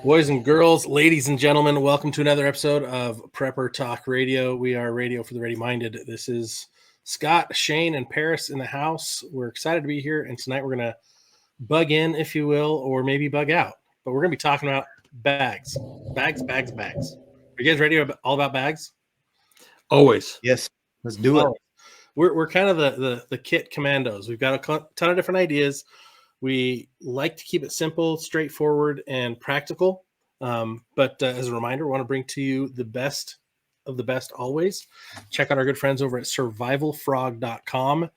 Boys and girls, ladies and gentlemen, welcome to another episode of Prepper Talk Radio. We are radio for the ready-minded. This is Scott, Shane, and Paris in the house. We're excited to be here, and tonight we're going to bug in, if you will, or maybe bug out. But we're going to be talking about bags. Bags. Are you guys ready all about bags? Always. Yes, let's do it. We're kind of the kit commandos. We've got a ton of different ideas. We like to keep it simple, straightforward, and practical. But as a reminder, we want to bring to you the best of the best always. Check out our good friends over at survivalfrog.com.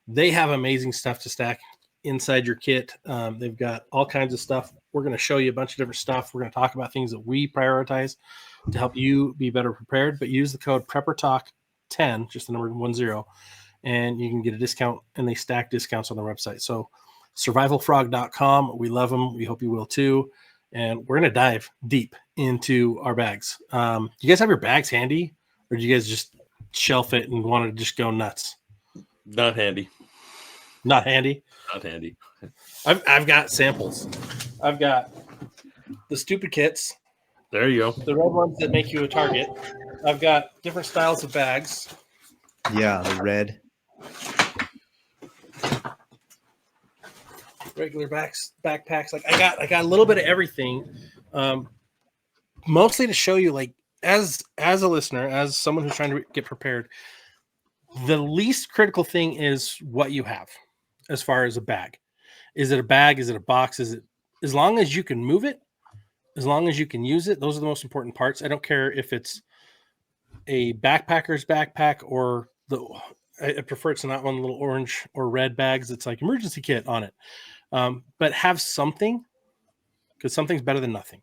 They have amazing stuff to stack inside your kit. They've got all kinds of stuff. We're going to show you a bunch of different stuff. We're going to talk about things that we prioritize to help you be better prepared. But use the code PrepperTalk10, just the number 10, and you can get a discount, and they stack discounts on their website. So survivalfrog.com. We love them. We hope you will too. And we're going to dive deep into our bags. You guys have your bags handy, or do you guys just shelf it and want to just go nuts? Not handy. Not handy? Not handy. I've got samples. I've got the stupid kits. There you go. The red ones that make you a target. I've got different styles of bags. Yeah, the red. Regular backpacks. Like I got a little bit of everything, mostly to show you, like, as a listener, as someone who's trying to get prepared, the least critical thing is what you have as far as a bag. Is it a bag? Is it a box? Is it, as long as you can move it, as long as you can use it, those are the most important parts. I don't care if it's a backpacker's backpack or I prefer it's not one of the little orange or red bags. It's like emergency kit on it. But have something, because something's better than nothing.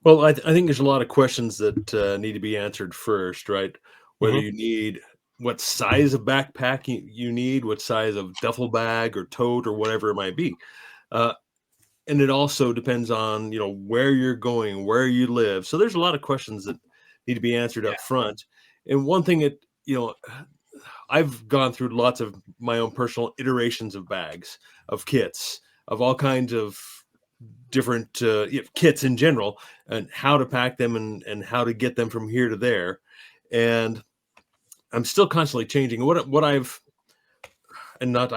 Well, I think there's a lot of questions that need to be answered first, right? Whether you need, what size of backpack you need, what size of duffel bag or tote or whatever it might be. And it also depends on, where you're going, where you live. So there's a lot of questions that need to be answered up front. And one thing that, I've gone through lots of my own personal iterations of bags, of kits, of all kinds of different kits in general, and how to pack them and how to get them from here to there. And I'm still constantly changing what I've, and not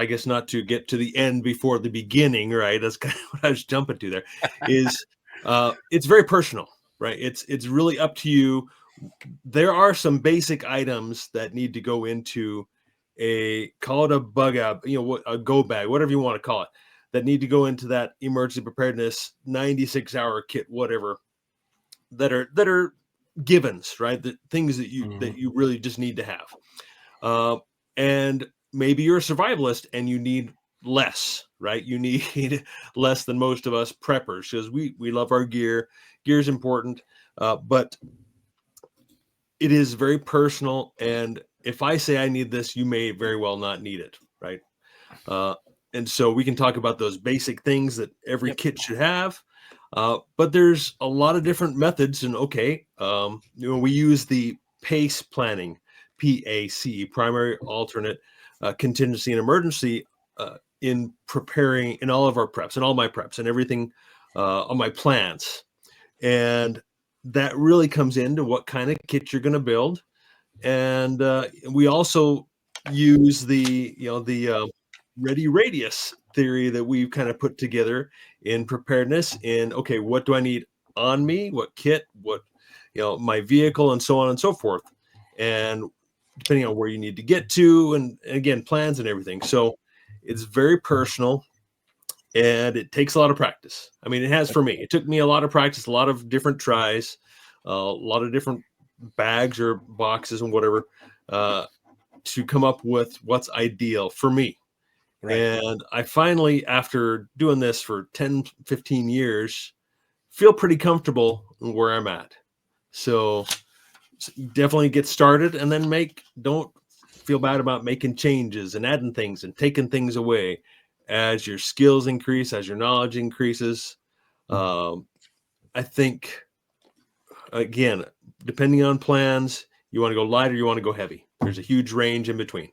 to get to the end before the beginning, right? That's kind of what I was jumping to there, is it's very personal, right? It's really up to you. There are some basic items that need to go into call it a bug out, a go bag, whatever you want to call it, that need to go into that emergency preparedness 96-hour kit, whatever, that are givens, right? The things that you really just need to have. And maybe you're a survivalist and you need less, right? You need less than most of us preppers, because we love our gear. Gear is important, but it is very personal. And if I say I need this, you may very well not need it, right? And so we can talk about those basic things that every kit should have. But there's a lot of different methods. And we use the PACE planning, PAC, primary, alternate, contingency, and emergency, in preparing in all of our preps and all my preps and everything on my plans. And that really comes into what kind of kit you're going to build. And we also use the ready radius theory that we've kind of put together in preparedness in, what do I need on me? What kit, what, my vehicle, and so on and so forth. And depending on where you need to get to, and again, plans and everything. So it's very personal, and it takes a lot of practice. I mean, it has for me. It took me a lot of practice, a lot of different tries, a lot of different bags or boxes and whatever, to come up with what's ideal for me. Right. And I finally, after doing this for 10, 15 years, feel pretty comfortable where I'm at. So definitely get started, and then don't feel bad about making changes and adding things and taking things away as your skills increase, as your knowledge increases. I think, again, depending on plans, you want to go light or you want to go heavy. There's a huge range in between.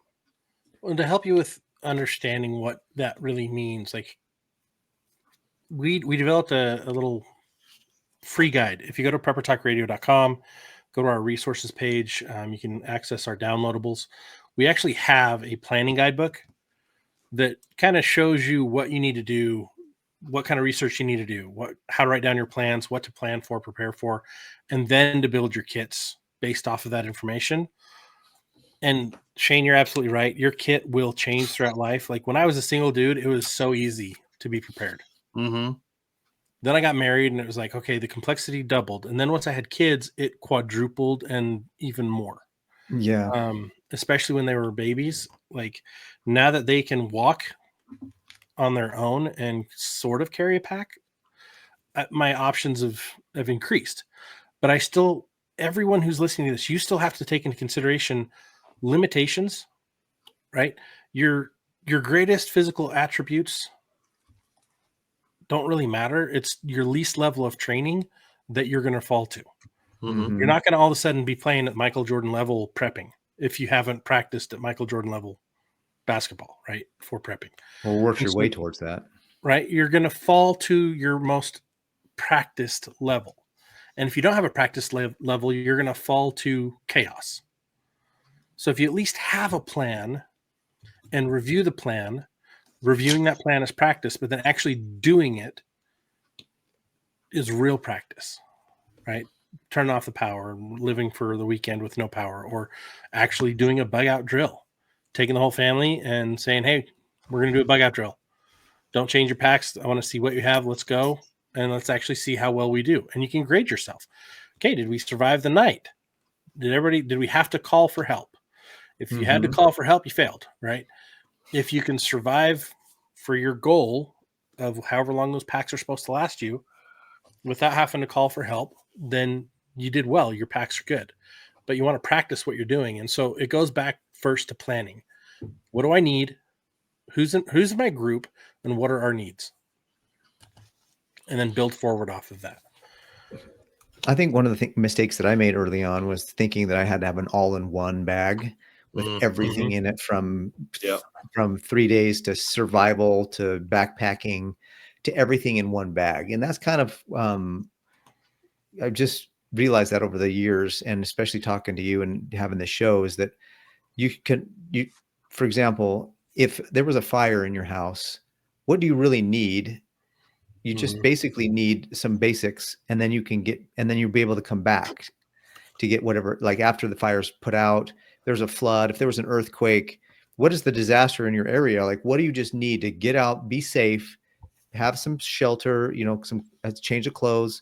Well, to help you with understanding what that really means, like, we developed a little free guide. If you go to preppertalkradio.com, go to our resources page, you can access our downloadables. We actually have a planning guidebook that kind of shows you what you need to do, what kind of research you need to do, how to write down your plans, what to plan for, prepare for, and then to build your kits based off of that information. And Shane, you're absolutely right. Your kit will change throughout life. Like when I was a single dude, it was so easy to be prepared. Mm-hmm. Then I got married and it was like, okay, the complexity doubled. And then once I had kids, it quadrupled and even more. Yeah. Especially when they were babies. Like now that they can walk on their own and sort of carry a pack, my options have increased. But I still, everyone who's listening to this, you still have to take into consideration limitations, right? Your greatest physical attributes don't really matter. It's your least level of training that you're going to fall to. Mm-hmm. You're not going to all of a sudden be playing at Michael Jordan level prepping if you haven't practiced at Michael Jordan level basketball, right? For prepping. Or work your way towards that. Right? You're going to fall to your most practiced level. And if you don't have a practice level, you're going to fall to chaos. So if you at least have a plan and review the plan, reviewing that plan is practice, but then actually doing it is real practice, right? Turning off the power, living for the weekend with no power, or actually doing a bug out drill, taking the whole family and saying, hey, we're going to do a bug out drill. Don't change your packs. I want to see what you have. Let's go. And let's actually see how well we do. And you can grade yourself. Okay, did we survive the night? Did we have to call for help? If you had to call for help, you failed, right? If you can survive for your goal of however long those packs are supposed to last you without having to call for help, then you did well. Your packs are good. But you want to practice what you're doing. And so it goes back first to planning. What do I need? Who's in my group? And what are our needs? And then build forward off of that. I think one of the mistakes that I made early on was thinking that I had to have an all-in-one bag with everything in it from 3 days to survival to backpacking to everything in one bag. And that's kind of, I've just realized that over the years, and especially talking to you and having the show, is that for example, if there was a fire in your house, what do you really need? You just basically need some basics, and then you'll be able to come back to get whatever, like after the fire's put out, there's a flood, if there was an earthquake, what is the disaster in your area? Like, what do you just need to get out, be safe, have some shelter, some change of clothes.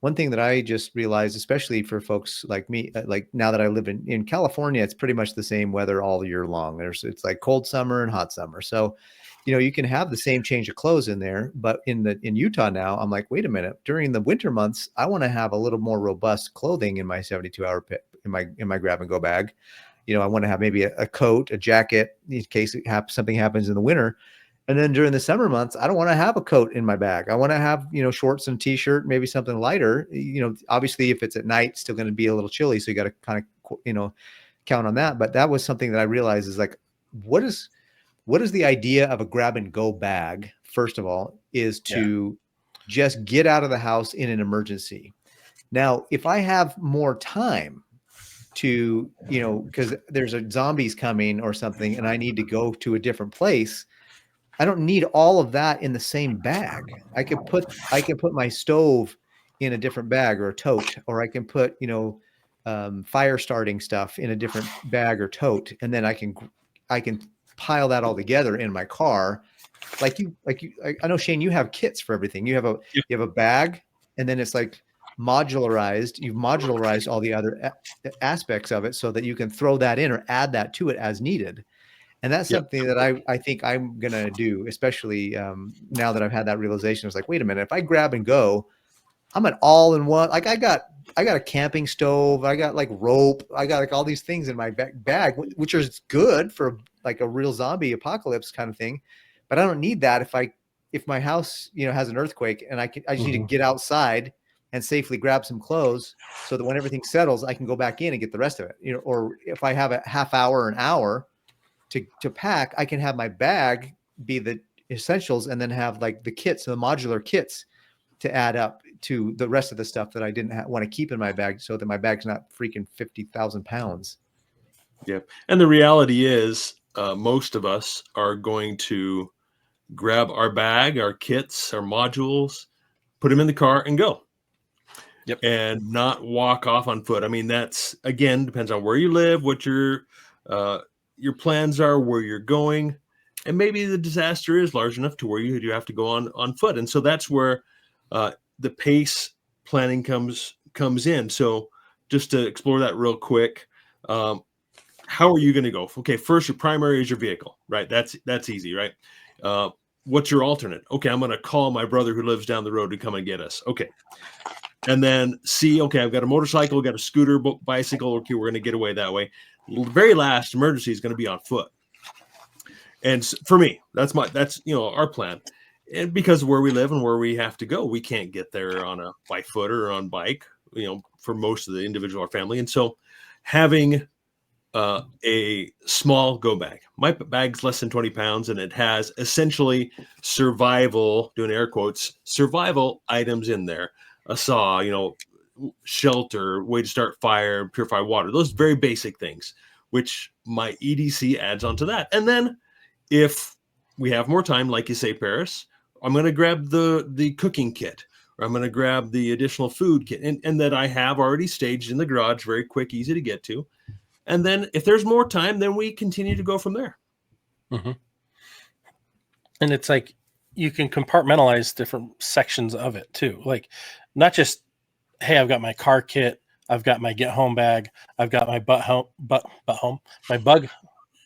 One thing that I just realized, especially for folks like me, like now that I live in California, it's pretty much the same weather all year long. It's like cold summer and hot summer. So, you can have the same change of clothes in there, but in Utah now, I'm like, wait a minute, during the winter months, I want to have a little more robust clothing in my 72-hour pit, in my grab and go bag. I want to have maybe a coat, a jacket in case something happens in the winter. And then during the summer months, I don't want to have a coat in my bag. I want to have, shorts and t-shirt, maybe something lighter. Obviously if it's at night, it's still going to be a little chilly. So you got to kind of, count on that. But that was something that I realized is like, what is the idea of a grab and go bag? First of all, is to just get out of the house in an emergency. Now, if I have more time to, because there's zombies coming or something, and I need to go to a different place, I don't need all of that in the same bag. I can put my stove in a different bag or a tote, or I can put, fire starting stuff in a different bag or tote. And then I can pile that all together in my car. I know, Shane, you have kits for everything. You have a bag, and then it's like modularized. You've modularized all the other aspects of it so that you can throw that in or add that to it as needed. And that's something that I think I'm going to do, especially now that I've had that realization. It's like, wait a minute, if I grab and go, I'm an all-in-one. Like I got a camping stove. I got like rope. I got like all these things in my bag, which is good for like a real zombie apocalypse kind of thing. But I don't need that if my house, has an earthquake, and I just need to get outside and safely grab some clothes so that when everything settles, I can go back in and get the rest of it. Or if I have a half hour or an hour to pack, I can have my bag be essentials and then have like the kits, the modular kits to add up to the rest of the stuff that I didn't want to keep in my bag so that my bag's not freaking 50,000 pounds. Yeah. And the reality is most of us are going to grab our bag, our kits, our modules, put them in the car and go. Yep. And not walk off on foot. I mean, that's, again, depends on where you live, what your plans are, where you're going. And maybe the disaster is large enough to where you have to go on foot. And so that's where the pace planning comes in. So just to explore that real quick, how are you going to go? Okay, first, your primary is your vehicle, right? That's easy, right? What's your alternate? Okay, I'm going to call my brother who lives down the road to come and get us. Okay. And then okay, I've got a motorcycle, got a scooter, bicycle. Okay, we're going to get away that way. The very last emergency is going to be on foot. And for me, that's our plan. And because of where we live and where we have to go, we can't get there by foot or on bike, for most of the individual or family. And so having a small go bag. My bag's less than 20 pounds, and it has essentially survival, doing air quotes, survival items in there. A saw, shelter, way to start fire, purify water. Those very basic things, which my EDC adds onto that. And then if we have more time, like you say, Paris, I'm going to grab the cooking kit, or I'm going to grab the additional food kit, and that I have already staged in the garage, very quick, easy to get to. And then if there's more time, then we continue to go from there. Mm-hmm. And it's like you can compartmentalize different sections of it too. Like not just, hey, I've got my car kit, I've got my get home bag, I've got my my bug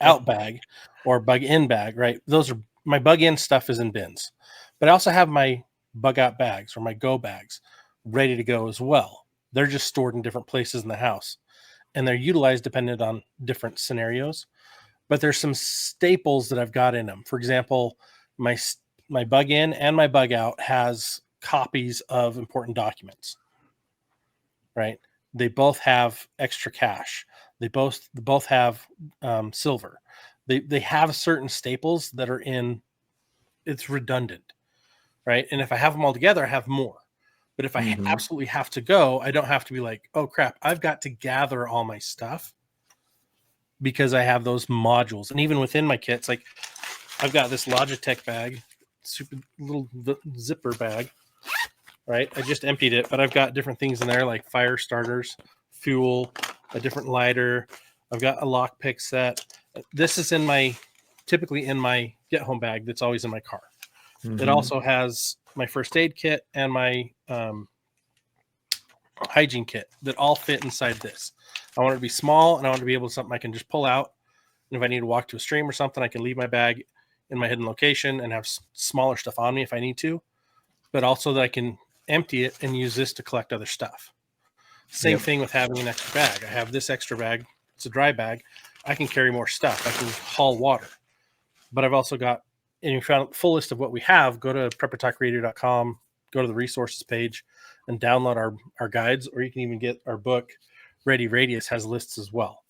out bag or bug in bag, right? Those are my bug in stuff is in bins. But I also have my bug out bags or my go bags ready to go as well. They're just stored in different places in the house. And they're utilized dependent on different scenarios, but there's some staples that I've got in them. For example, my bug in and my bug out has copies of important documents, right? They both have extra cash. They both have silver. They have certain staples that are it's redundant, right? And if I have them all together, I have more. But if I absolutely have to go, I don't have to be like, oh crap, I've got to gather all my stuff because I have those modules. And even within my kits, like I've got this Logitech bag, super little zipper bag, right? I just emptied it, but I've got different things in there like fire starters, fuel, a different lighter. I've got a lockpick set. This is typically in my get home bag that's always in my car. It also has my first aid kit and my hygiene kit that all fit inside this. I want it to be small, and I want it to be able to something I can just pull out. And if I need to walk to a stream or something, I can leave my bag in my hidden location and have smaller stuff on me if I need to, but also that I can empty it and use this to collect other stuff. Same thing with having an extra bag. I have this extra bag. It's a dry bag. I can carry more stuff. I can haul water, but I've also got, and you found a full list of what we have, go to preppertalkradio.com, go to the resources page and download our guides, or you can even get our book, Ready Radius has lists as well.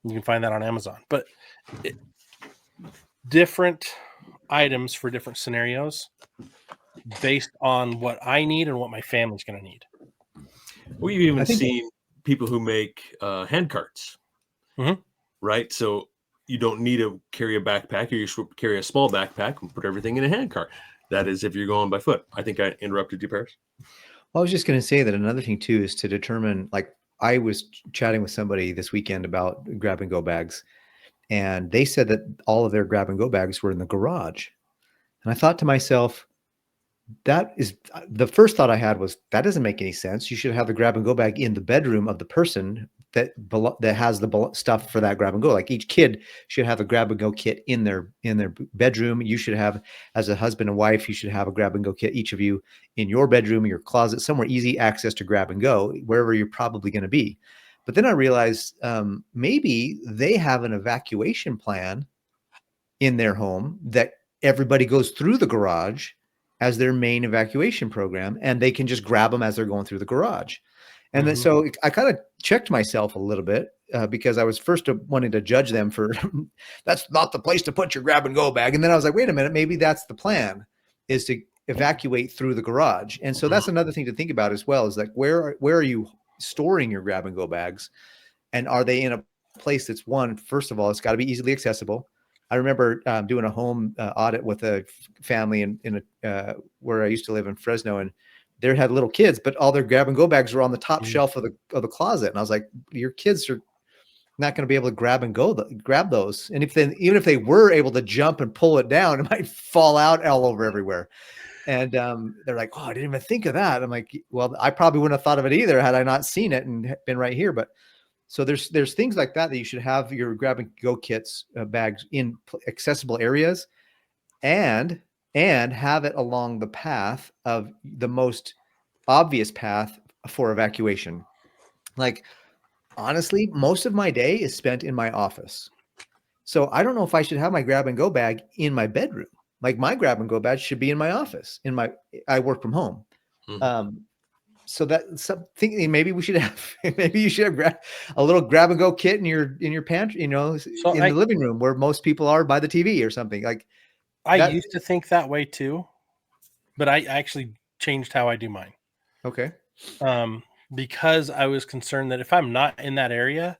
You can find that on Amazon. But different items for different scenarios based on what I need and what my family's going to need. We've even seen people who make hand carts, right? So you don't need to carry a backpack, or you should carry a small backpack and put everything in a hand cart. That is if you're going by foot. I think I interrupted you, Paris. Well, I was just going to say that another thing too is to determine, like I was chatting with somebody this weekend about grab and go bags, and they said that all of their grab and go bags were in the garage. And I thought to myself, that is the first thought I had was, that doesn't make any sense. You should have the grab and go bag in the bedroom of the person that has the stuff for that grab and go. Like each kid should have a grab and go kit in their bedroom. You should have, as a husband and wife, you should have a grab and go kit, each of you, in your bedroom, your closet, somewhere easy access to grab and go, wherever you're probably going to be. But then I realized maybe they have an evacuation plan in their home that everybody goes through the garage as their main evacuation program, and they can just grab them as they're going through the garage. And then so I kind of checked myself a little bit, because I was first wanting to judge them for that's not the place to put your grab and go bag. And then I was like, wait a minute, maybe that's the plan, is to evacuate through the garage. And so that's another thing to think about as well, is like, where are you storing your grab and go bags? And are they in a place that's, one, first of all, it's got to be easily accessible. I remember doing a home audit with a family in where I used to live in Fresno, and they had little kids, but all their grab and go bags were on the top shelf of the closet. And I was like, your kids are not going to be able to grab those. And even if they were able to jump and pull it down, it might fall out all over everywhere. And they're like, oh, I didn't even think of that. I'm like, well, I probably wouldn't have thought of it either had I not seen it and been right here. But so there's things like that you should have your grab and go kits bags in accessible areas, and have it along the path of the most obvious path for evacuation. Like, honestly, most of my day is spent in my office. So I don't know if I should have my grab and go bag in my bedroom. Like, my grab and go bag should be in my office. I work from home. So that's something maybe we should have. Maybe you should have a little grab and go kit in your pantry, in the living room where most people are by the TV or something. Like, I used to think that way too, but I actually changed how I do mine. Okay. Because I was concerned that if I'm not in that area,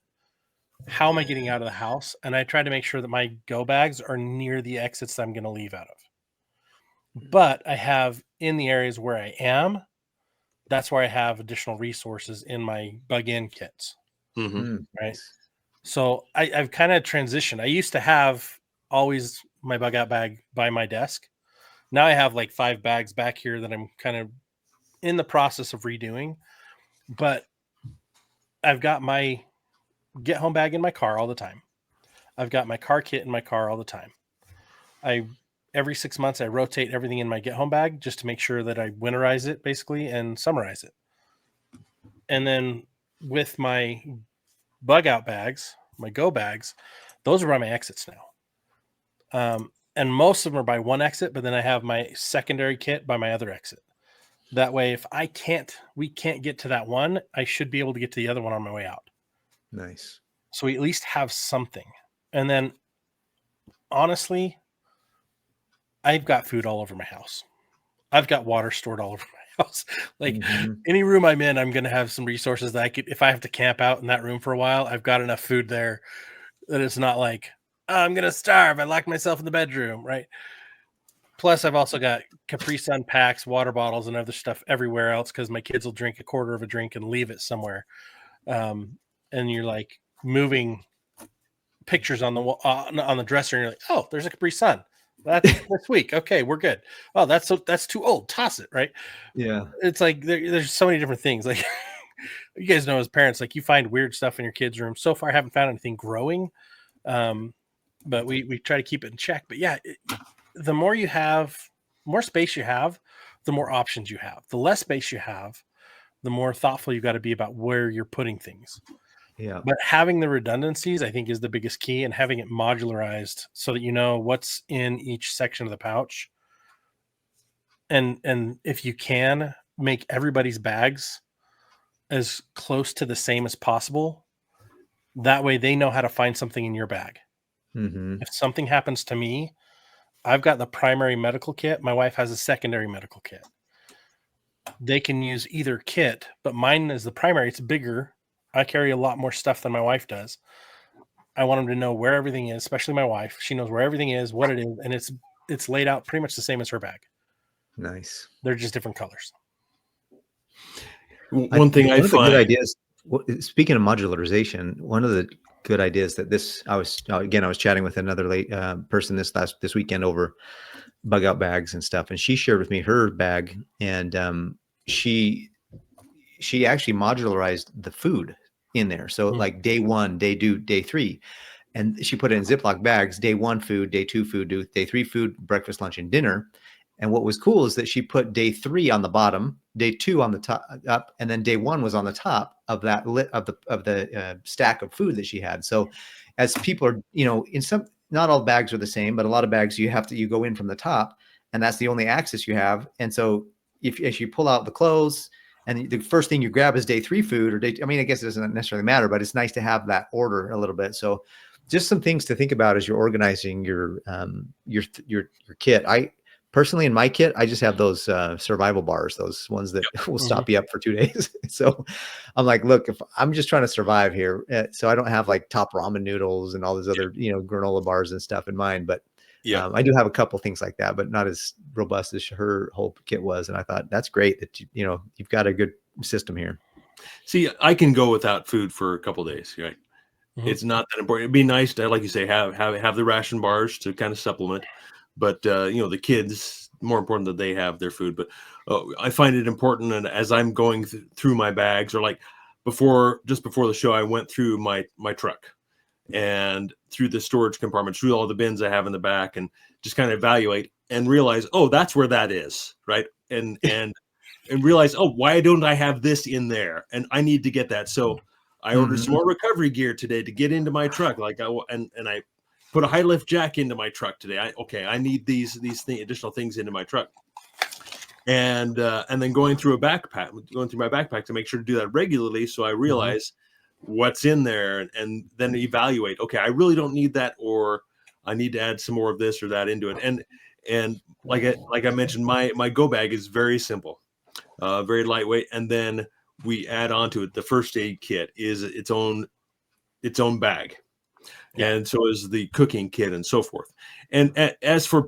how am I getting out of the house? And I try to make sure that my go bags are near the exits that I'm going to leave out of. But I have, in the areas where I am, that's where I have additional resources in my bug in kits. Right. So I've kind of transitioned. I used to have always my bug out bag by my desk. Now I have like 5 bags back here that I'm kind of in the process of redoing. But I've got my get home bag in my car all the time. I've got my car kit in my car all the time. Every 6 months, I rotate everything in my get home bag just to make sure that I winterize it basically and summarize it. And then with my bug out bags, my go bags, those are by my exits now. And most of them are by one exit, but then I have my secondary kit by my other exit. That way, if we can't get to that one, I should be able to get to the other one on my way out. Nice. So we at least have something. And then, honestly, I've got food all over my house. I've got water stored all over my house. Like, any room I'm in, I'm going to have some resources that I could, if I have to camp out in that room for a while, I've got enough food there that it's not like, oh, I'm going to starve. I locked myself in the bedroom, right? Plus, I've also got Capri Sun packs, water bottles, and other stuff everywhere else because my kids will drink a quarter of a drink and leave it somewhere. And you're like moving pictures on the dresser, and you're like, oh, there's a Capri Sun. That's this week. Okay, we're good. Oh, that's too old. Toss it, right? Yeah. It's like there's so many different things. Like, you guys know as parents, like, you find weird stuff in your kids' room. So far, I haven't found anything growing, but we try to keep it in check. But yeah, the more you have, more space you have, the more options you have. The less space you have, the more thoughtful you got to be about where you're putting things. Yeah. But having the redundancies, I think, is the biggest key, and having it modularized so that you know what's in each section of the pouch. And if you can, make everybody's bags as close to the same as possible. That way they know how to find something in your bag. If something happens to me, I've got the primary medical kit. My wife has a secondary medical kit. They can use either kit, but mine is the primary. It's bigger. I carry a lot more stuff than my wife does. I want them to know where everything is, especially my wife. She knows where everything is, what it is, and it's laid out pretty much the same as her bag. Nice. They're just different colors. One thing I find, good ideas. Speaking of modularization, one of the good ideas that I was chatting with another person this weekend over bug out bags and stuff, and she shared with me her bag, and she actually modularized the food in there. So like day 1, day 2, day 3, and she put it in Ziploc bags. Day 1 food, day 2 food, day 3 food, breakfast, lunch, and dinner. And what was cool is that she put day 3 on the bottom, day 2 on the top up, and then day 1 was on the top of that of the stack of food that she had. So as people are, in some, not all bags are the same, but a lot of bags you go in from the top, and that's the only access you have. And so if you pull out the clothes and the first thing you grab is day 3 food or I mean, I guess it doesn't necessarily matter, but it's nice to have that order a little bit. So just some things to think about as you're organizing your kit. I personally, in my kit, I just have those survival bars, those ones that will stop you up for 2 days. So I'm like, look, if I'm just trying to survive here, so I don't have like top ramen noodles and all these other, granola bars and stuff in mind. But I do have a couple things like that, but not as robust as her whole kit was. And I thought that's great that you've got a good system here. See, I can go without food for a couple of days, right? It's not that important. It'd be nice to, like you say, have the ration bars to kind of supplement, but the kids, more important that they have their food. But I find it important, and as I'm going through my bags, or like just before the show, I went through my truck and through the storage compartments, through all the bins I have in the back, and just kind of evaluate and realize, oh, that's where that is, right? And realize, oh, why don't I have this in there? And I need to get that. So I ordered some more recovery gear today to get into my truck. Like and I put a high lift jack into my truck today. I need these additional things into my truck. And then going through my backpack to make sure to do that regularly. So I realize what's in there, and then evaluate, okay, I really don't need that, or I need to add some more of this or that into it. And like I mentioned, my go bag is very simple, very lightweight. And then we add onto it, the first aid kit is its own bag. And so is the cooking kit and so forth. And as for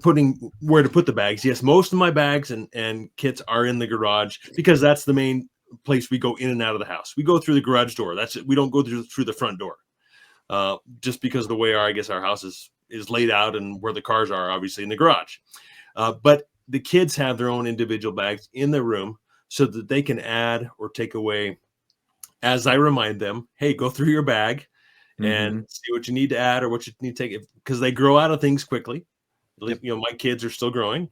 where to put the bags, yes, most of my bags and kits are in the garage, because that's the main place we go in and out of the house. We go through the garage door. That's it. We don't go through the front door, just because of the way our house is laid out, and where the cars are obviously in the garage. But the kids have their own individual bags in their room, so that they can add or take away as I remind them, hey, go through your bag and see what you need to add or what you need to take, because they grow out of things quickly. My kids are still growing,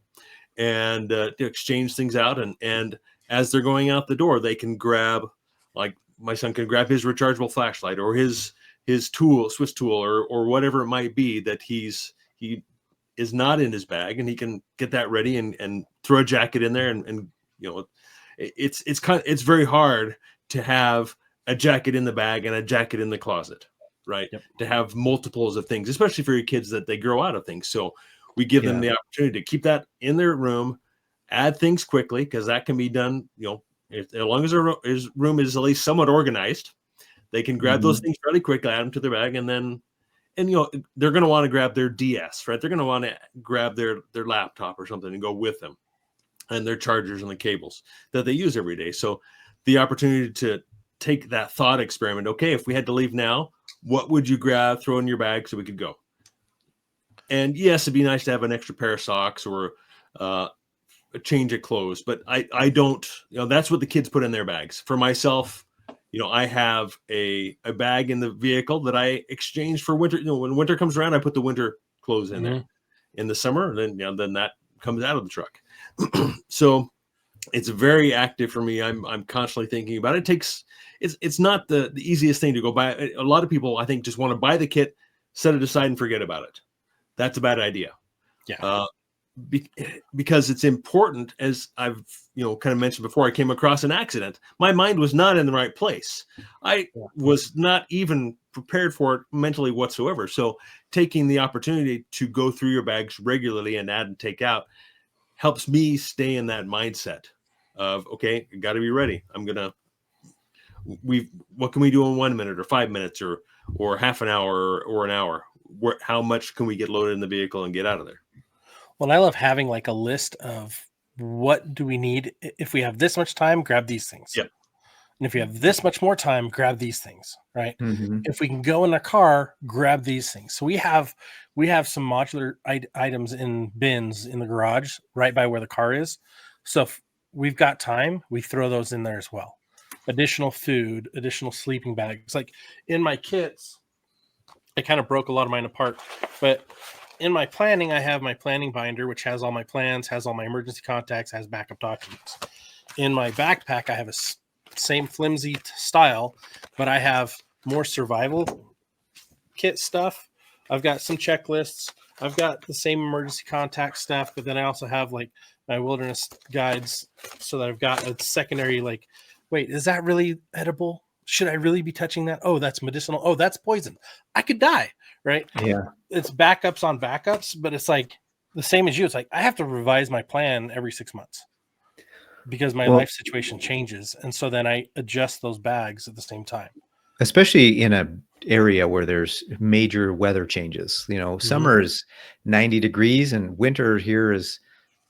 and to exchange things out. And as they're going out the door, they can grab, like my son can grab his rechargeable flashlight, or his tool, Swiss tool, or whatever it might be that he is not in his bag, and he can get that ready and throw a jacket in there. And it's very hard to have a jacket in the bag and a jacket in the closet, right? To have multiples of things, especially for your kids, that they grow out of things. So we give them the opportunity to keep that in their room, add things quickly, because that can be done, as long as their room is at least somewhat organized, they can grab those things fairly quickly, add them to their bag, and they're going to want to grab their DS, right? They're going to want to grab their laptop or something and go with them, and their chargers and the cables that they use every day. So the opportunity to take that thought experiment. Okay, if we had to leave now, what would you grab, throw in your bag so we could go? And yes, it'd be nice to have an extra pair of socks or a change of clothes, but I don't, that's what the kids put in their bags. For myself, I have a bag in the vehicle that I exchange for winter. When winter comes around, I put the winter clothes in there. In the summer, then that comes out of the truck. So it's very active for me. I'm constantly thinking about it. It's not the easiest thing to go buy. A lot of people, I think, just want to buy the kit, set it aside, and forget about it. That's a bad idea. Because it's important, as I've kind of mentioned before. I came across an accident. My mind was not in the right place. I was not even prepared for it mentally whatsoever. So taking the opportunity to go through your bags regularly and add and take out helps me stay in that mindset of, okay, got to be ready. What can we do in 1 minute or 5 minutes or half an hour or an hour? How much can we get loaded in the vehicle and get out of there? Well, I love having like a list of what do we need. If we have this much time, grab these things. Yep. And if you have this much more time, grab these things, right? If we can go in a car, grab these things. So we have some modular items in bins in the garage right by where the car is. So if we've got time, we throw those in there as well. Additional food, additional sleeping bags. Like in my kits, I kind of broke a lot of mine apart, but in my planning, I have my planning binder, which has all my plans, has all my emergency contacts, has backup documents. In my backpack, I have a same flimsy style, but I have more survival kit stuff. I've got some checklists. I've got the same emergency contact stuff, but then I also have like my wilderness guides, so that I've got a secondary like wait, is that really edible? Should I really be touching that? Oh, that's medicinal. Oh, that's poison. I could die, right? Yeah. It's backups on backups, but it's like the same as you. It's like I have to revise my plan every 6 months because my life situation changes. And so then I adjust those bags at the same time. Especially in a area where there's major weather changes. You know, summer is 90 degrees and winter here is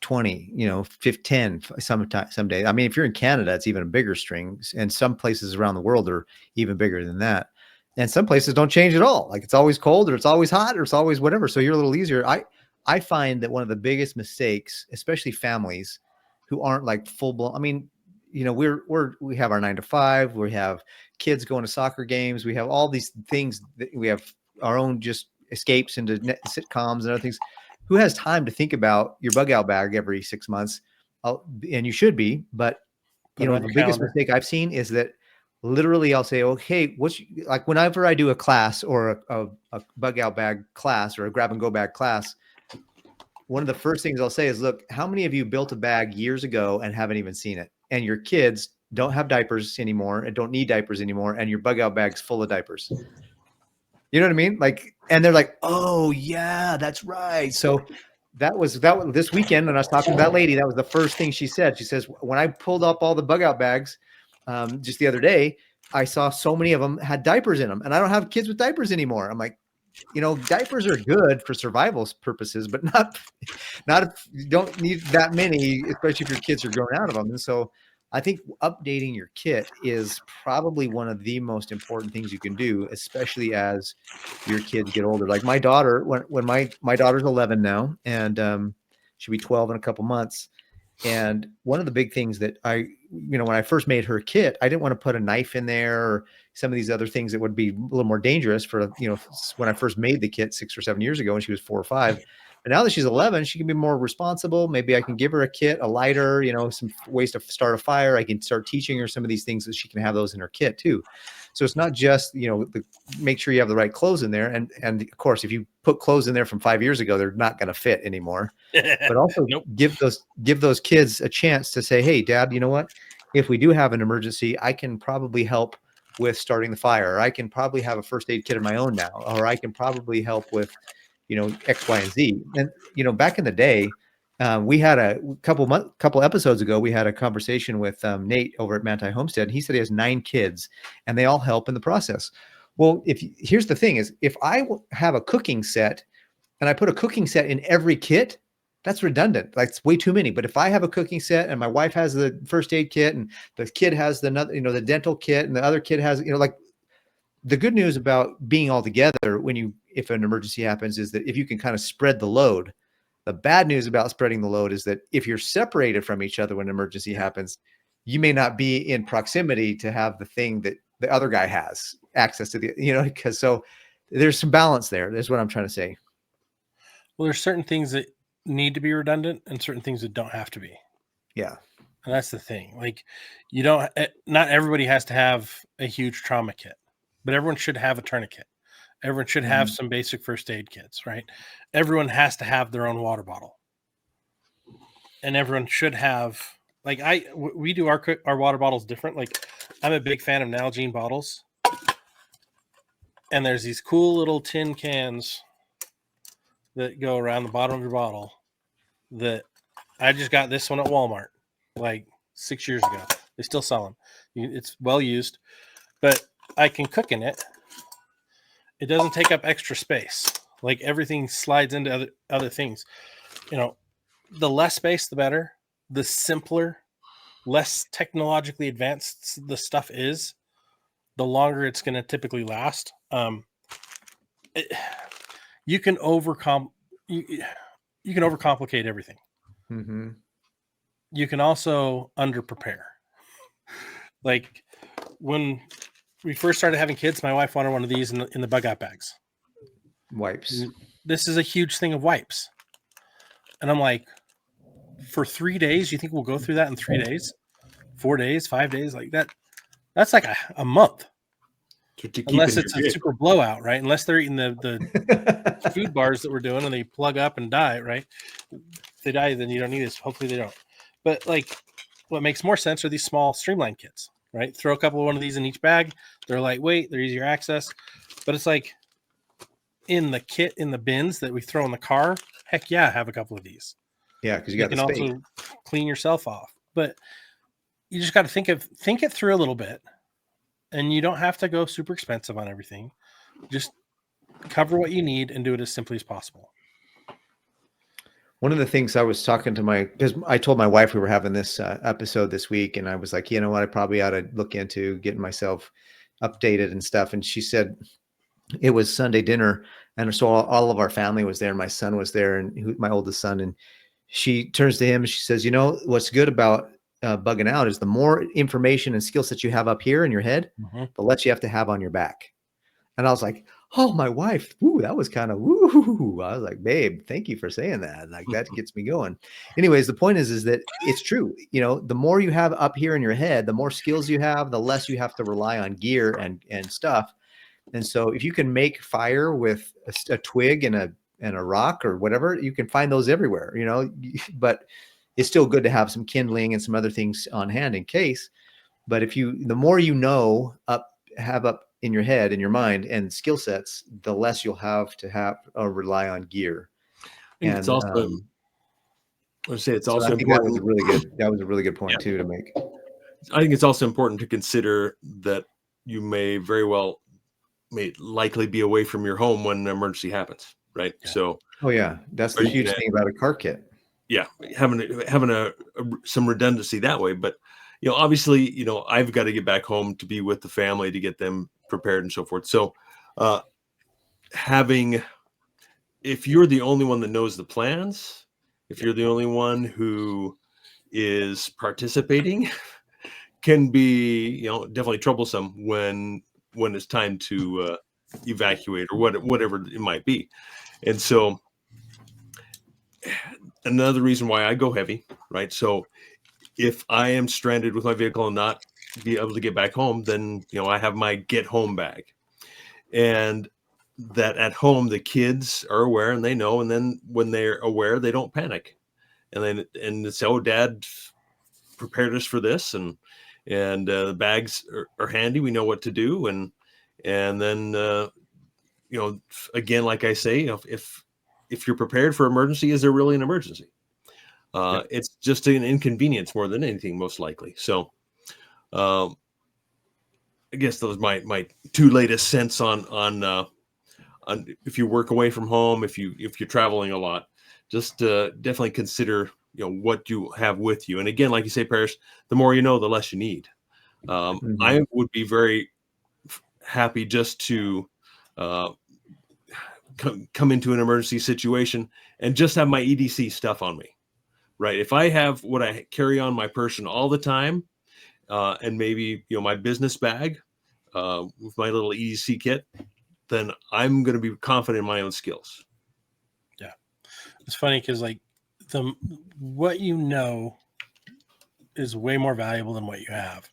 20, 10 some days. I mean, if you're in Canada, it's even a bigger string, and some places around the world are even bigger than that. And some places don't change at all. Like it's always cold or it's always hot or it's always whatever. So you're a little easier. I find that one of the biggest mistakes, especially families who aren't like full blown, I mean, we have our 9 to 5, we have kids going to soccer games, we have all these things that we have our own just escapes into sitcoms and other things. Who has time to think about your bug out bag every 6 months? And you should be, but the biggest mistake I've seen is that literally I'll say, okay, like whenever I do a class or a bug out bag class or a grab and go bag class, one of the first things I'll say is, look, how many of you built a bag years ago and haven't even seen it? And your kids don't have diapers anymore and don't need diapers anymore. And your bug out bag's full of diapers. You know what I mean? Like, and they're like, oh yeah, that's right. So that was this weekend. And I was talking to that lady. That was the first thing she said. She says, when I pulled up all the bug out bags just the other day, I saw so many of them had diapers in them, and I don't have kids with diapers anymore. I'm like, diapers are good for survival purposes, but not if you don't need that many, especially if your kids are growing out of them. And so I think updating your kit is probably one of the most important things you can do, especially as your kids get older. Like my daughter, when my daughter's 11 now, and she'll be 12 in a couple months. And one of the big things that when I first made her kit, I didn't want to put a knife in there or some of these other things that would be a little more dangerous for, when I first made the kit 6 or 7 years ago when she was 4 or 5. But now that she's 11, she can be more responsible. Maybe I can give her a kit, a lighter, some ways to start a fire. I can start teaching her some of these things that she can have those in her kit too. So it's not just, make sure you have the right clothes in there. And of course, if you put clothes in there from 5 years ago, they're not going to fit anymore. But also give those kids a chance to say, hey, Dad, you know what? If we do have an emergency, I can probably help with starting the fire. Or I can probably have a first aid kit of my own now. Or I can probably help with, X, Y, and Z. And, back in the day, we had a couple episodes ago, we had a conversation with Nate over at Manti Homestead. He said he has 9 kids and they all help in the process. Well, here's the thing is, if I have a cooking set and I put a cooking set in every kit, that's redundant. That's way too many. But if I have a cooking set and my wife has the first aid kit and the kid has the dental kit and the other kid has, the good news about being all together if an emergency happens is that if you can kind of spread the load. The bad news about spreading the load is that if you're separated from each other when an emergency happens, you may not be in proximity to have the thing that the other guy has access to, because so there's some balance there. That's what I'm trying to say. Well, there's certain things that need to be redundant and certain things that don't have to be. Yeah. And that's the thing. Like not everybody has to have a huge trauma kit, but everyone should have a tourniquet. Everyone should have some basic first aid kits, right? Everyone has to have their own water bottle. And everyone should have, we do our water bottles different. Like I'm a big fan of Nalgene bottles. And there's these cool little tin cans that go around the bottom of your bottle that I just got this one at Walmart like 6 years ago. They still sell them. It's well used, but I can cook in it. It doesn't take up extra space. Like everything slides into other things. The less space, the better. The simpler, less technologically advanced the stuff is, the longer it's going to typically last. You can overcomplicate everything. Mm-hmm. You can also underprepare. Like when we first started having kids, my wife wanted one of these in the bug out bags. Wipes. This is a huge thing of wipes. And I'm like, for 3 days, you think we'll go through that in 3 days? 4 days, 5 days, like that? That's like a month. Unless it's a super blowout, right? Unless they're eating the food bars that we're doing and they plug up and die, right? If they die, then you don't need this. Hopefully they don't. But like what makes more sense are these small streamline kits. right? Throw a couple of one of these in each bag. They're lightweight, they're easier access, but it's like in the kit, in the bins that we throw in the car, heck yeah, have a couple of these. Yeah, because you You got the can space. also clean yourself off, but you just got to think it through a little bit, and you don't have to go super expensive on everything. Just cover what you need and do it as simply as possible. One of the things I was talking to because I told my wife we were having this episode this week, and I was like, you know what, I probably ought to look into getting myself updated and stuff. And she said it was Sunday dinner, and so all of our family was there, and my son was there, and my oldest son, and she turns to him and she says, you know, what's good about bugging out is the more information and skill sets you have up here in your head, the less you have to have on your back. And I was like, oh, my wife, ooh, that was kind of woo. I was like, babe, thank you for saying that. Like, that gets me going. Anyways, the point is that it's true. You know, the more you have up here in your head, the more skills you have, the less you have to rely on gear and stuff. And so if you can make fire with a twig and a rock or whatever, you can find those everywhere, you know, but it's still good to have some kindling and some other things on hand in case. But the more you know, have up in your head, in your mind, and skill sets, the less you'll have to rely on gear. And it's also, let's say it's also I think important. That was a really good point too to make. I think it's also important to consider that you may likely be away from your home when an emergency happens, right? Yeah. So, oh yeah, that's the huge thing about a car kit. Yeah, having some redundancy that way. But you know, obviously, you know, I've got to get back home to be with the family to get them prepared and so forth. So, if you're the only one that knows the plans, if you're the only one who is participating, can be, you know, definitely troublesome when it's time to evacuate or whatever it might be. And so another reason why I go heavy, right? So if I am stranded with my vehicle and not be able to get back home, then, you know, I have my get home bag, and that at home, the kids are aware and they know. And then when they're aware, they don't panic. And it's, oh, Dad prepared us for this. And the bags are handy. We know what to do. And then, you know, again, like I say, you know, if you're prepared for emergency, is there really an emergency? It's just an inconvenience more than anything, most likely. So, I guess those my two latest cents on if you work away from home, if you're traveling a lot, just definitely consider, you know, what you have with you. And again, like you say, Paris, the more you know, the less you need. I would be very happy just to come into an emergency situation and just have my EDC stuff on me, right? If I have what I carry on my person all the time, and maybe, you know, my business bag with my little EDC kit, then I'm going to be confident in my own skills. Yeah, it's funny because like what you know is way more valuable than what you have,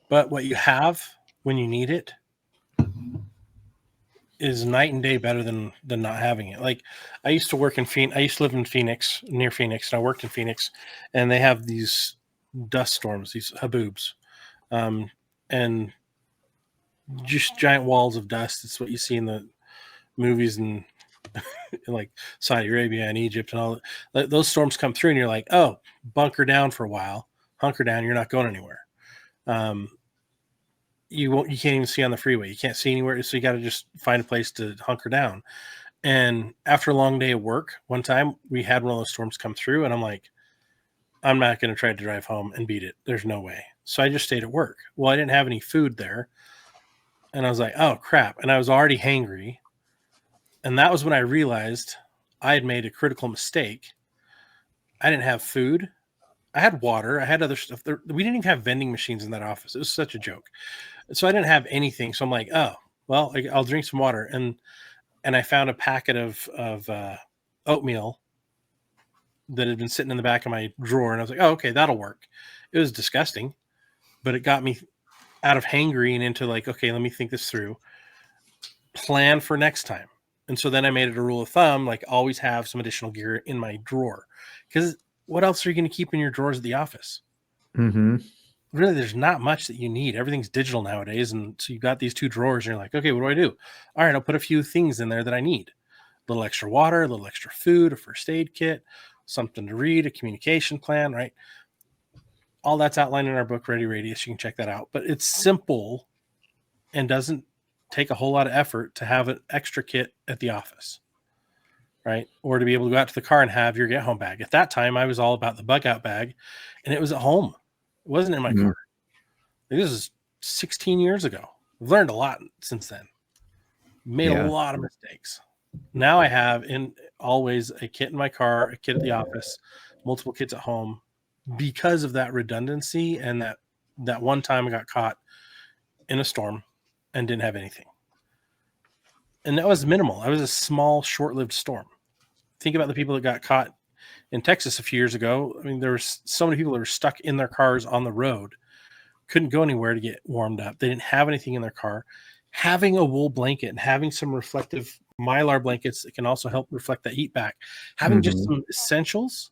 but what you have when you need it is night and day better than not having it. Like I used to work in Phoenix. I used to live in Phoenix, near Phoenix, and I worked in Phoenix, and they have these dust storms, these haboobs, and just giant walls of dust. It's what you see in the movies and in like Saudi Arabia and Egypt and all. Those storms come through, and you're like, oh, bunker down for a while, hunker down. You're not going anywhere. You can't even see on the freeway. You can't see anywhere. So you got to just find a place to hunker down. And after a long day of work, one time we had one of those storms come through, and I'm like, I'm not going to try to drive home and beat it. There's no way. So I just stayed at work. Well, I didn't have any food there. And I was like, oh crap. And I was already hangry. And that was when I realized I had made a critical mistake. I didn't have food. I had water. I had other stuff. We didn't even have vending machines in that office. It was such a joke. So I didn't have anything. So I'm like, oh, well, I'll drink some water. And I found a packet of oatmeal that had been sitting in the back of my drawer. And I was like, oh, okay, that'll work. It was disgusting, but it got me out of hangry and into like, okay, let me think this through. Plan for next time. And so then I made it a rule of thumb, like always have some additional gear in my drawer. Because what else are you going to keep in your drawers at the office? Mm-hmm. really there's not much that you need. Everything's digital nowadays. And so you've got these 2 drawers and you're like, okay, what do I do? All right, I'll put a few things in there that I need. A little extra water, a little extra food, a first aid kit, something to read, a communication plan, right? All that's outlined in our book, Ready Radius. You can check that out. But it's simple and doesn't take a whole lot of effort to have an extra kit at the office, right? Or to be able to go out to the car and have your get home bag. At that time, I was all about the bug out bag, and it was at home. It wasn't in my car. This is 16 years ago. I've learned a lot since then. Made a lot of mistakes. Now I have always a kit in my car, a kit at the office, multiple kits at home, because of that redundancy and that one time I got caught in a storm and didn't have anything. And that was minimal. It was a small, short-lived storm. Think about the people that got caught in Texas a few years ago. I mean, there were so many people that were stuck in their cars on the road, couldn't go anywhere to get warmed up. They didn't have anything in their car. Having a wool blanket and having some reflective Mylar blankets that can also help reflect that heat back, having just some essentials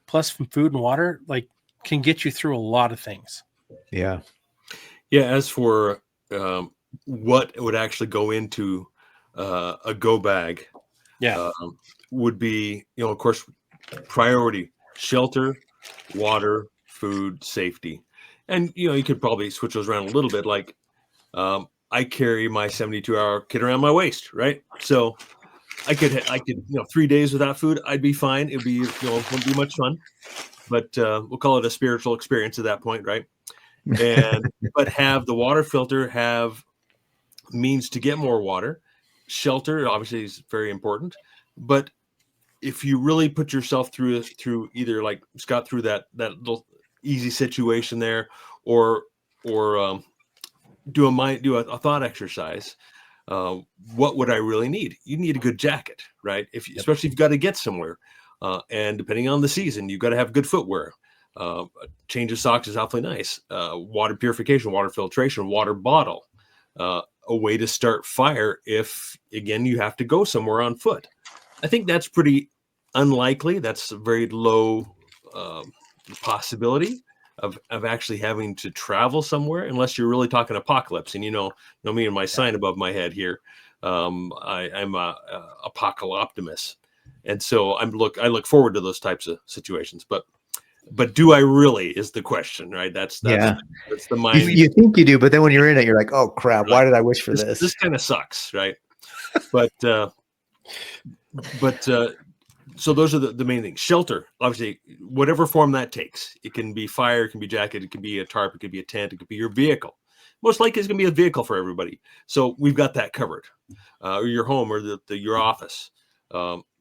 plus some food and water, like, can get you through a lot of things. Yeah. As for what would actually go into a go bag, would be, of course, priority: shelter, water, food, safety. And, you could probably switch those around a little bit. Like, I carry my 72-hour kit around my waist, right? So I could, 3 days without food, I'd be fine. It'd be, wouldn't be much fun, but we'll call it a spiritual experience at that point, right? And but have the water filter, have means to get more water. Shelter obviously is very important, but if you really put yourself through either, like Scott, through that little easy situation there, or do a thought exercise. What would I really need? You need a good jacket, right? Especially if you've got to get somewhere, and depending on the season, you've got to have good footwear. A change of socks is awfully nice. Water purification, water filtration, water bottle. A way to start fire if, again, you have to go somewhere on foot. I think that's pretty unlikely. That's a very low possibility of actually having to travel somewhere, unless you're really talking apocalypse. And me and my sign above my head here, I'm a apocalyptimus, and so I look forward to those types of situations. But do I really, is the question, right? That's the mind. You think you do, but then when you're in it, you're like, oh crap, why did I wish for this? This kind of sucks, right? But so those are the main things. Shelter, obviously, whatever form that takes. It can be fire, it can be jacket, it can be a tarp, it could be a tent, it could be your vehicle. Most likely it's going to be a vehicle for everybody. So we've got that covered. Or your home, or your office.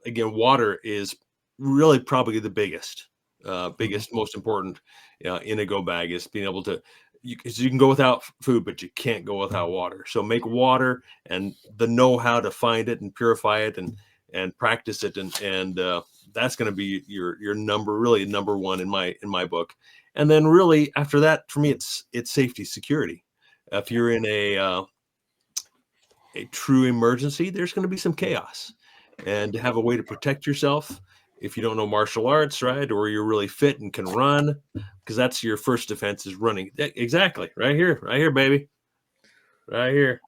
Again, water is really probably the biggest, most important in a go bag, is being able to, you can go without food, but you can't go without water. So make water, and the know how to find it and purify it and practice it, and that's going to be your number one in my book. And then really after that, for me, it's safety, security. If you're in a true emergency, there's going to be some chaos, and to have a way to protect yourself. If you don't know martial arts, right, or you're really fit and can run, because that's your first defense, is running. Exactly, right here, baby, right here.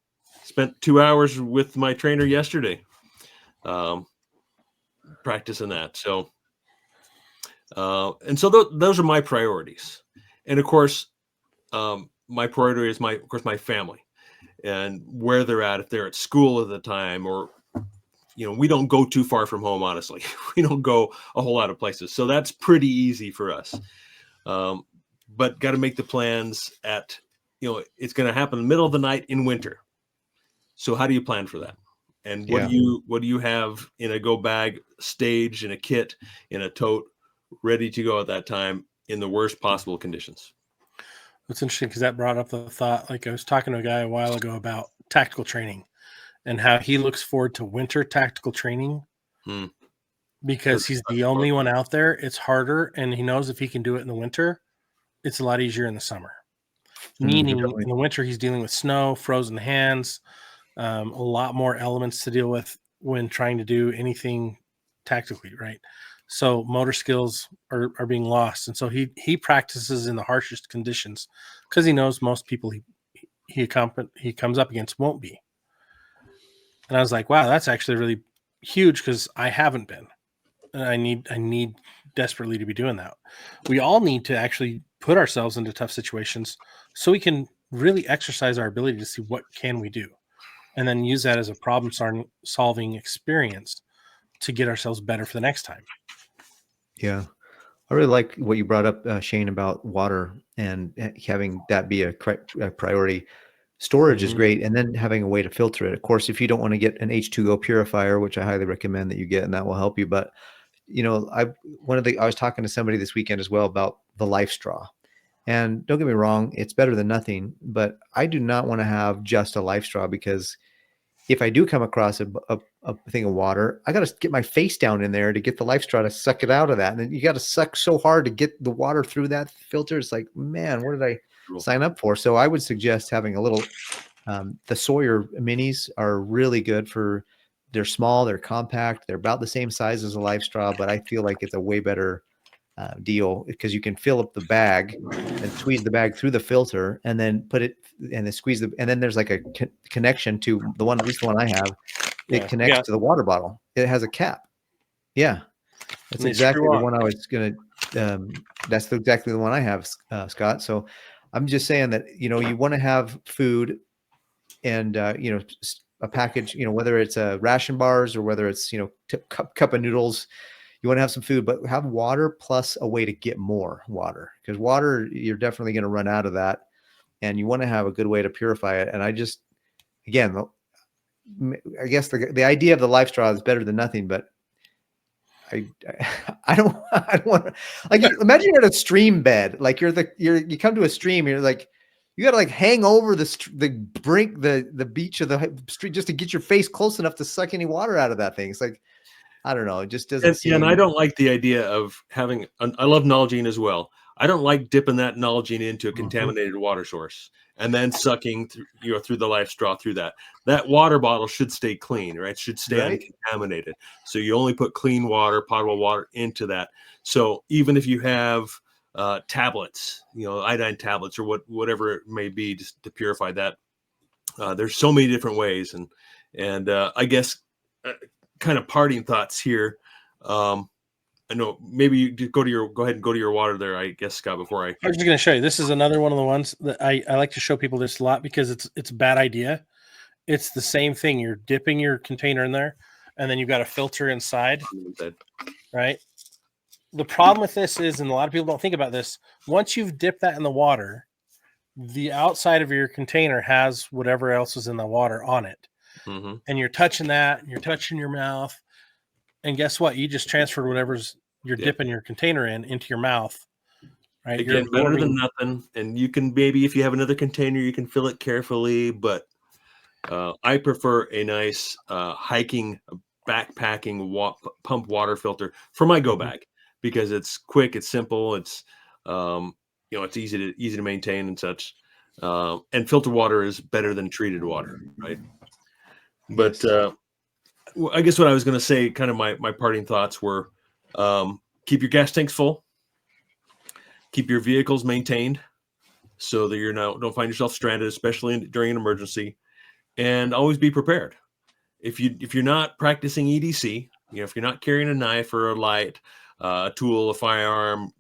Spent 2 hours with my trainer yesterday, practicing that. So, and so those are my priorities, and of course, my priority is my family, and where they're at. If they're at school at the time, or we don't go too far from home, honestly. We don't go a whole lot of places. So that's pretty easy for us. But got to make the plans it's going to happen in the middle of the night in winter. So how do you plan for that? And what do you have in a go bag, stage, in a kit, in a tote, ready to go at that time in the worst possible conditions? It's interesting because that brought up the thought, like I was talking to a guy a while ago about tactical training, and how he looks forward to winter tactical training because he's the only one out there. It's harder, and he knows if he can do it in the winter, it's a lot easier in the summer. Meaning in the winter, he's dealing with snow, frozen hands, a lot more elements to deal with when trying to do anything tactically, right? So motor skills are being lost. And so he practices in the harshest conditions because he knows most people he comes up against won't be. And I was like, wow, that's actually really huge because I haven't been. And I need desperately to be doing that. We all need to actually put ourselves into tough situations so we can really exercise our ability to see what can we do, and then use that as a problem solving experience to get ourselves better for the next time. Yeah. I really like what you brought up, Shane, about water and having that be a priority. Storage is great, and then having a way to filter it. Of course, if you don't want to get an H2O purifier, which I highly recommend that you get, and that will help you. But I was talking to somebody this weekend as well about the life straw. And don't get me wrong, it's better than nothing, but I do not want to have just a life straw, because if I do come across a thing of water, I got to get my face down in there to get the life straw to suck it out of that. And then you got to suck so hard to get the water through that filter. It's like, man, what did I sign up for? So I would suggest having a little, the Sawyer minis are really good they're small, they're compact, they're about the same size as a life straw, but I feel like it's a way better deal, because you can fill up the bag and squeeze the bag through the filter and then put it and then squeeze and then there's like a connection to the one, at least the one I have. It connects to the water bottle. It has a cap. Yeah. That's exactly the one I was going to, that's exactly the one I have, Scott. So I'm just saying that, you want to have food and, a package, whether it's ration bars or whether it's, cup of noodles. You want to have some food, but have water plus a way to get more water, because water, you're definitely going to run out of that, and you want to have a good way to purify it. And I guess the idea of the life straw is better than nothing, but I don't want to, like, imagine you're at a stream bed, like you come to a stream, you're like, you got to like hang over the brink, the beach of the street just to get your face close enough to suck any water out of that thing. It's like, I don't know. It just doesn't seem. And I don't like the idea of having. I love Nalgene as well. I don't like dipping that Nalgene into a contaminated water source and then sucking through the life straw through that. That water bottle should stay clean, right? Should stay uncontaminated. So you only put clean water, potable water into that. So even if you have tablets, iodine tablets or whatever it may be, just to purify that, there's so many different ways. And I guess. Kind of parting thoughts here. I know maybe you go ahead and go to your water there, I guess, Scott, before I was just going to show you. This is another one of the ones that I like to show people this a lot, because it's a bad idea. It's the same thing. You're dipping your container in there, and then you've got a filter inside, right? The problem with this is, and a lot of people don't think about this, once you've dipped that in the water, the outside of your container has whatever else is in the water on it. And you're touching that, and you're touching your mouth, and guess what? You just transferred whatever's you're dipping your container into your mouth, right? Again, better than nothing. And you can, maybe if you have another container, you can fill it carefully. But I prefer a nice hiking, backpacking pump water filter for my go bag, because it's quick, it's simple, it's it's easy to maintain and such. And filter water is better than treated water, right? But I guess what I was going to say, kind of my parting thoughts were, keep your gas tanks full, keep your vehicles maintained so that don't find yourself stranded, especially during an emergency, and always be prepared. If you're not practicing EDC, if you're not carrying a knife or a light, a tool, a firearm,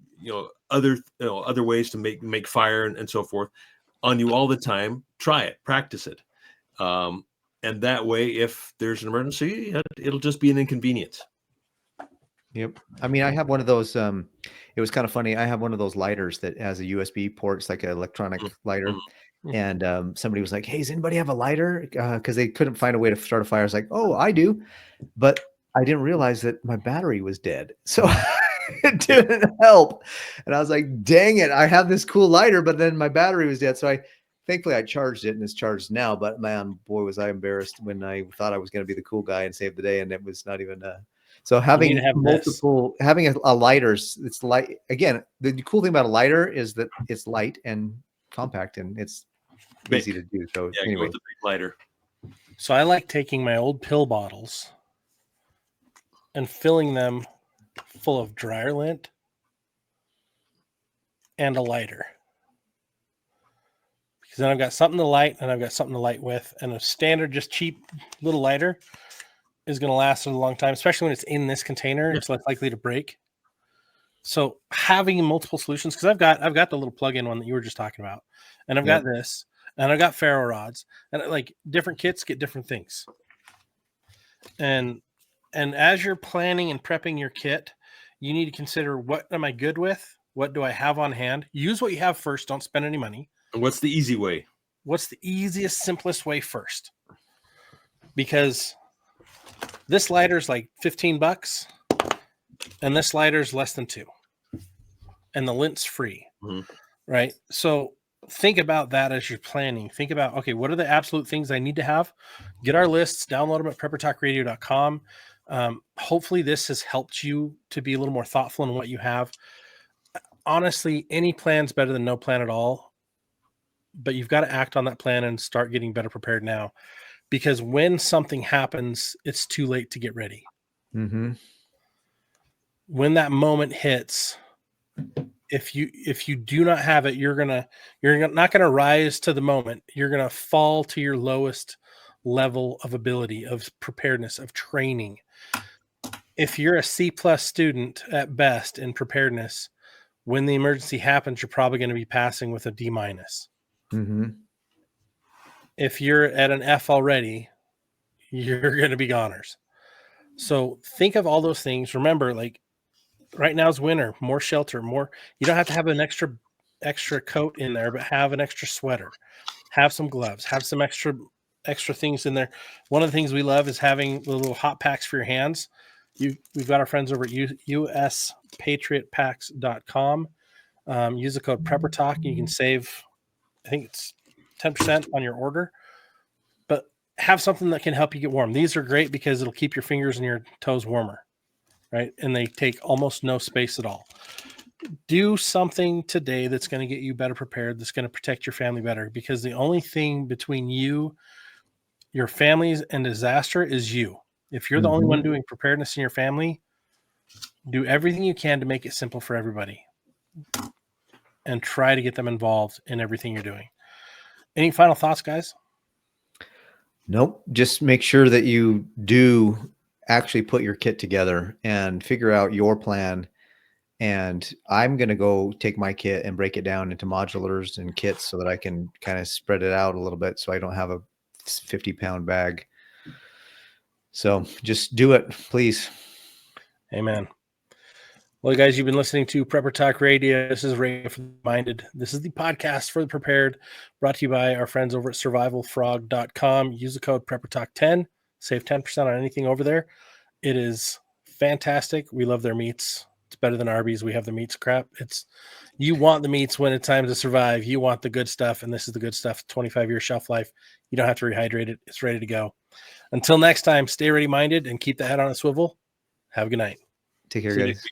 other ways to make fire and so forth on you all the time, try it, practice it. And that way, if there's an emergency, it'll just be an inconvenience. Yep. I mean, I have one of those. It was kind of funny. I have one of those lighters that has a USB port. It's like an electronic lighter. And somebody was like, "Hey, does anybody have a lighter?" Because they couldn't find a way to start a fire. I was like, "Oh, I do," but I didn't realize that my battery was dead. So it didn't help. And I was like, "Dang it! I have this cool lighter, but then my battery was dead." So thankfully, I charged it, and it's charged now. But man, boy, was I embarrassed when I thought I was going to be the cool guy and save the day, and it was not even. So having having a lighter, it's light. Again, the cool thing about a lighter is that it's light and compact, and it's easy to do. So anyway, go with the big lighter. So I like taking my old pill bottles and filling them full of dryer lint and a lighter. Because then I've got something to light and I've got something to light with. And a standard, just cheap little lighter is going to last a long time, especially when it's in this container. It's less likely to break. So having multiple solutions, because I've got the little plug-in one that you were just talking about, and I've got this, and I've got ferro rods, and like different kits get different things. And as you're planning and prepping your kit, you need to consider, what am I good with? What do I have on hand? Use what you have first. Don't spend any money. And what's the easy way? What's the easiest, simplest way first? Because this lighter is like $15, and this lighter is less than $2, and the lint's free, right? So think about that as you're planning. Think about, okay, what are the absolute things I need to have? Get our lists, download them at preppertalkradio.com. Hopefully this has helped you to be a little more thoughtful in what you have. Honestly, any plan's better than no plan at all, but you've got to act on that plan and start getting better prepared now, because when something happens, it's too late to get ready. Mm-hmm. When that moment hits, if you do not have it, you're not gonna rise to the moment. You're gonna fall to your lowest level of ability, of preparedness, of training. If you're a C+ student at best in preparedness, when the emergency happens, you're probably going to be passing with a D-. Mm-hmm. If you're at an F already, you're going to be goners. So think of all those things. Remember, like, right now is winter, more shelter, more. You don't have to have an extra coat in there, but have an extra sweater, have some gloves, have some extra things in there. One of the things we love is having the little hot packs for your hands. We've got our friends over at uspatriotpacks.com. Use the code PrepperTalk. You can save, I think it's 10% on your order. But have something that can help you get warm. These are great because it'll keep your fingers and your toes warmer, right? And they take almost no space at all. Do something today that's going to get you better prepared, that's going to protect your family better, because the only thing between you, your families, and disaster is you. If you're the only one doing preparedness in your family, do everything you can to make it simple for everybody and try to get them involved in everything you're doing. Any final thoughts, guys? Nope. Just make sure that you do actually put your kit together and figure out your plan. And I'm going to go take my kit and break it down into modulars and kits so that I can kind of spread it out a little bit, so I don't have a 50-pound bag. So just do it, please. Amen. Well, guys, you've been listening to Prepper Talk Radio. This is Ray for the Minded. This is the podcast for the prepared, brought to you by our friends over at survivalfrog.com. Use the code PrepperTalk10. Save 10% on anything over there. It is fantastic. We love their meats. It's better than Arby's. We have the meats crap. You want the meats when it's time to survive. You want the good stuff, and this is the good stuff. 25-year shelf life. You don't have to rehydrate it. It's ready to go. Until next time, stay ready-minded and keep the head on a swivel. Have a good night. Take care, guys.